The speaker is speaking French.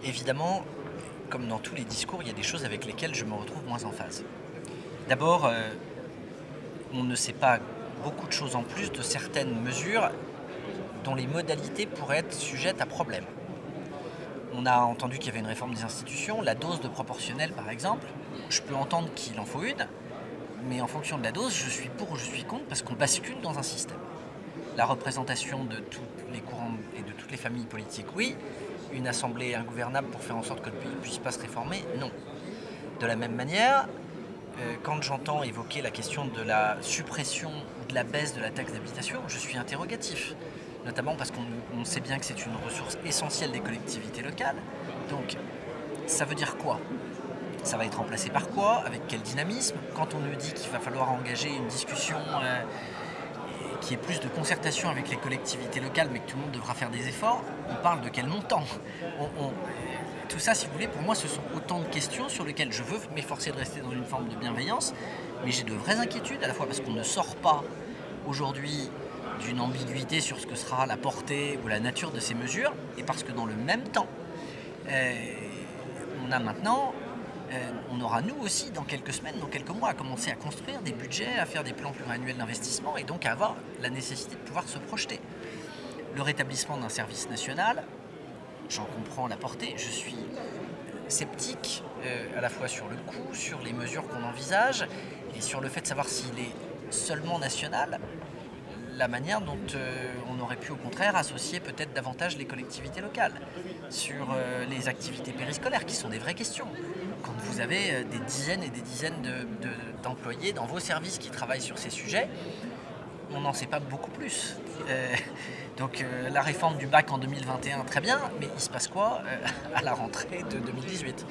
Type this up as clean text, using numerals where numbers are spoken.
évidemment, comme dans tous les discours, il y a des choses avec lesquelles je me retrouve moins en phase. D'abord, on ne sait pas beaucoup de choses en plus de certaines mesures dont les modalités pourraient être sujettes à problème. On a entendu qu'il y avait une réforme des institutions, la dose de proportionnelle par exemple. Je peux entendre qu'il en faut une, mais en fonction de la dose, je suis pour ou je suis contre parce qu'on bascule dans un système. La représentation de tous les courants et de toutes les familles politiques, oui. Une assemblée ingouvernable pour faire en sorte que le pays ne puisse pas se réformer, non. De la même manière, quand j'entends évoquer la question de la suppression ou de la baisse de la taxe d'habitation, je suis interrogatif. Notamment parce qu'on sait bien que c'est une ressource essentielle des collectivités locales. Donc, ça veut dire quoi ? Ça va être remplacé par quoi ? Avec quel dynamisme ? Quand on nous dit qu'il va falloir engager une discussion qui est plus de concertation avec les collectivités locales, mais que tout le monde devra faire des efforts, on parle de quel montant ? Tout ça, si vous voulez, pour moi, ce sont autant de questions sur lesquelles je veux m'efforcer de rester dans une forme de bienveillance, mais j'ai de vraies inquiétudes, à la fois parce qu'on ne sort pas aujourd'hui d'une ambiguïté sur ce que sera la portée ou la nature de ces mesures, et parce que dans le même temps, on aura nous aussi dans quelques semaines, dans quelques mois, à commencer à construire des budgets, à faire des plans pluriannuels d'investissement et donc à avoir la nécessité de pouvoir se projeter. Le rétablissement d'un service national, j'en comprends la portée, je suis sceptique à la fois sur le coût, sur les mesures qu'on envisage et sur le fait de savoir s'il est seulement national, la manière dont on aurait pu au contraire associer peut-être davantage les collectivités locales sur les activités périscolaires qui sont des vraies questions. Quand vous avez des dizaines et des dizaines d'employés dans vos services qui travaillent sur ces sujets, on n'en sait pas beaucoup plus. Donc la réforme du bac en 2021, très bien, mais il se passe quoi à la rentrée de 2018 ?